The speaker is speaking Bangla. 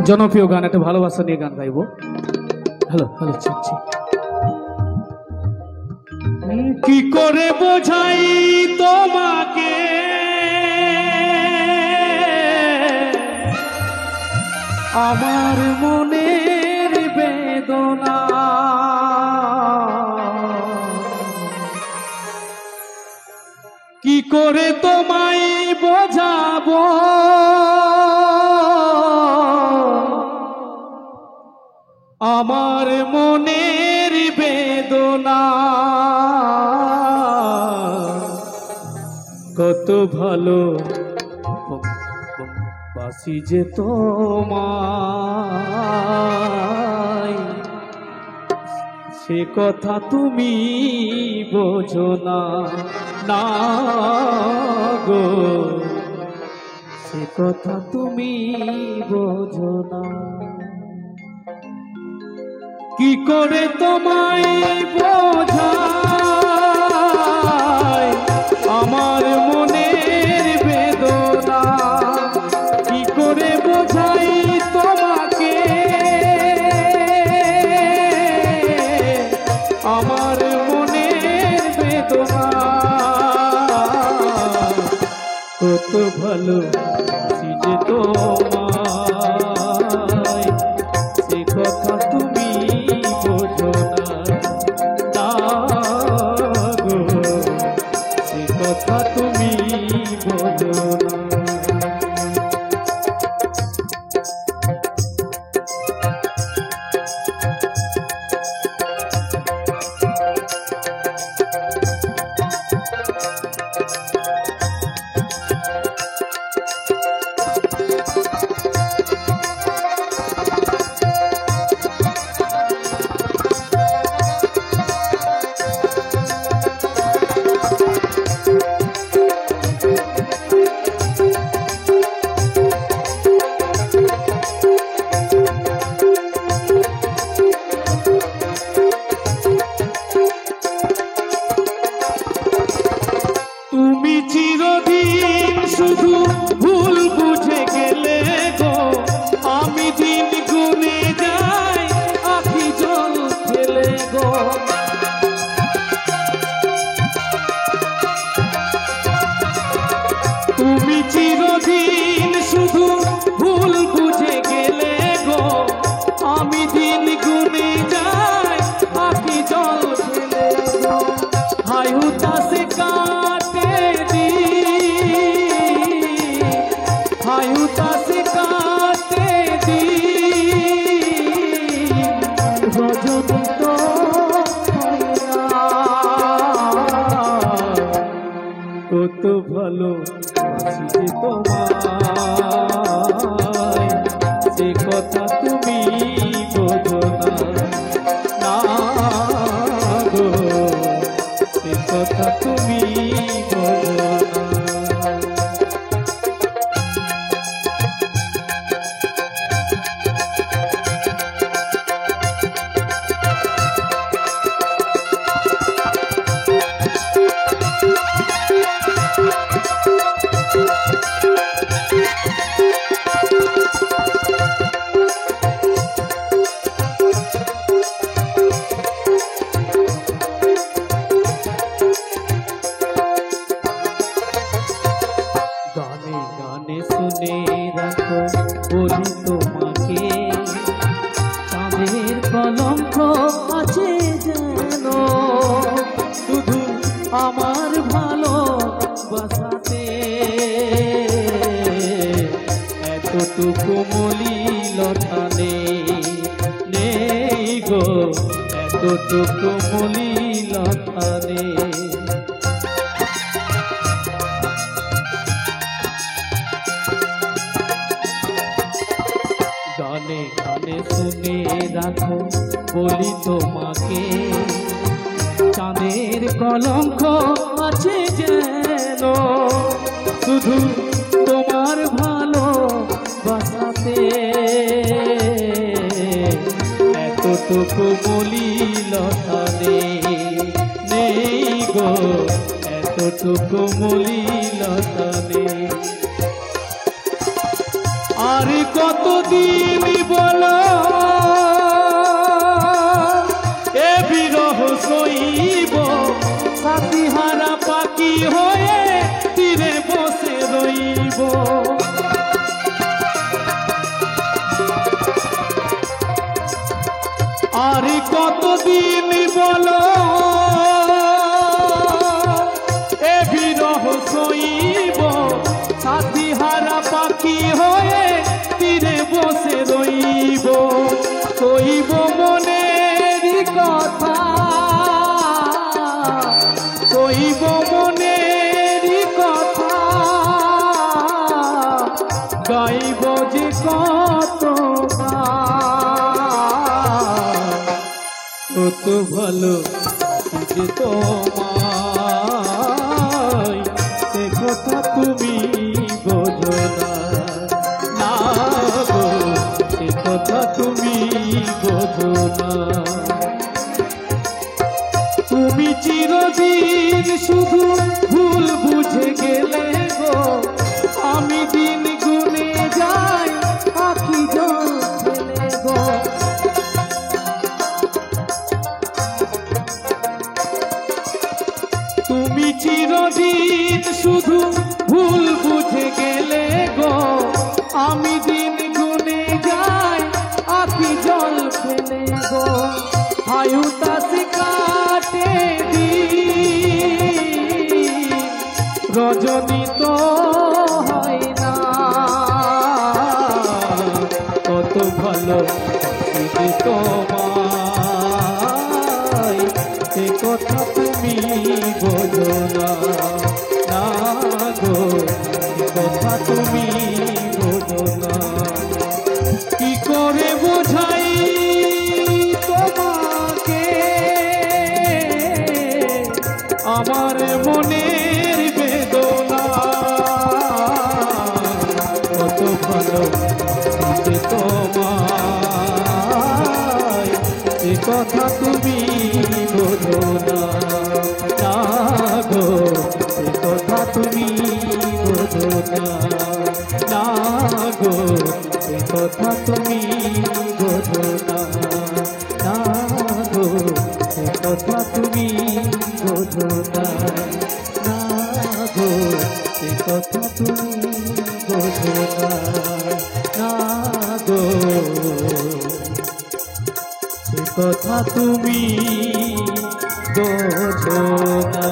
জনপ্রিয় গান, একটা ভালোবাসা নিয়ে গান গাইবো। হ্যালো হ্যালো, ঠিক ঠিক। কি করে বোঝাই তোমাকে আমার মনের বেদনা, কি করে তোমায় বোঝাবো আমার মনের বেদনা, কত ভালো বাসি যে তোমায়, সে কথা তুমি বোঝো না, না গো, সে কথা তুমি বোঝো না। কি করে তোমায় বোঝাই আমার মনের বেদনা, কি করে বোঝাই তোমাকে আমার মনের বেদনা, কত ভালো যে তোমায়, সে কথা তুমি বোঝো না, না গো, সে কথা তুমি বোঝো না। তুমি চিরদিন শুধু ভুল বুঝে গেলে গো, আমি দিন গুনে যাই আখি জল ফেলে গো। তুমি চিরদিন শুধু ভুল বুঝে গেলে গো, আমি দিন গুনে যাই আখি জল ফেলে গো। হায় হুতাশে কাটে দিন, হায় হুতাশে কাটে দিন, রজনী তো হয় না। কত ভালো বাসি যে তোমায়, সে কথা তুমি বোঝো না, না গো, সে কথা তুমি বোঝো না। গানে গানে শুনে রাখো বলি তোমাকে, চাঁদের কলঙ্ক আছে যেন শুধু আমার ভালোবাসাতে, এতটুকু মলিনতা নেই গো, এতটুকু মলিনতা নেই। গানে গানে শুনে রাখো বলি তোমাকে, চাঁদের কলঙ্ক আছে যেন শুধু তোমার ভালোবাসাতে, এতটুকু মলিনতা নেই গো, এতটুকু মলিনতা নেই। আর কতদিন বলো এ বিরহ সইব, সাথীহারা পাখি হয়ে তীরে বসে রইব। আর কতদিন বলো এ বিরহ সইব, সাথীহারা পাখি হয়ে তীরে বসে রইব। কইব মনেরই কথা, কইব মনেরই কথা, গাইব যে কত কত ভালো যে তোমায়, সে কথা তুমি বোঝো না, না গো সে কথা তুমি বোঝো না। তুমি চিরদিন শুধু ভুল বুঝে গেলে গো, আমি দিন গুনে যাই আখি জল ফেলে গো। তুমি চিরদিন শুধু ভুল বুঝে গেলে গো, আমি দিন গুনে যাই আখি জল ফেলে গো। হায়ুতাসে কাটে দিন, রজনী তো হয় না, কত ভালো তোমায়, সে কথা তুমি বোঝো না, না গো সে কথা তুমি বোঝো না। কি করে বোঝাই তোমাকে আমার মনের বেদনা, কত ভালো তোমায়, সে কথা তুমি বোঝো না, না গো সে কথা তুমি বোঝো না, না গো সে কথা তুমি বোঝো না, না গো সে কথা তুমি বোঝো না, না গো সে কথা তুমি বোঝো না, না গো সে কথা তুমি বোঝো না।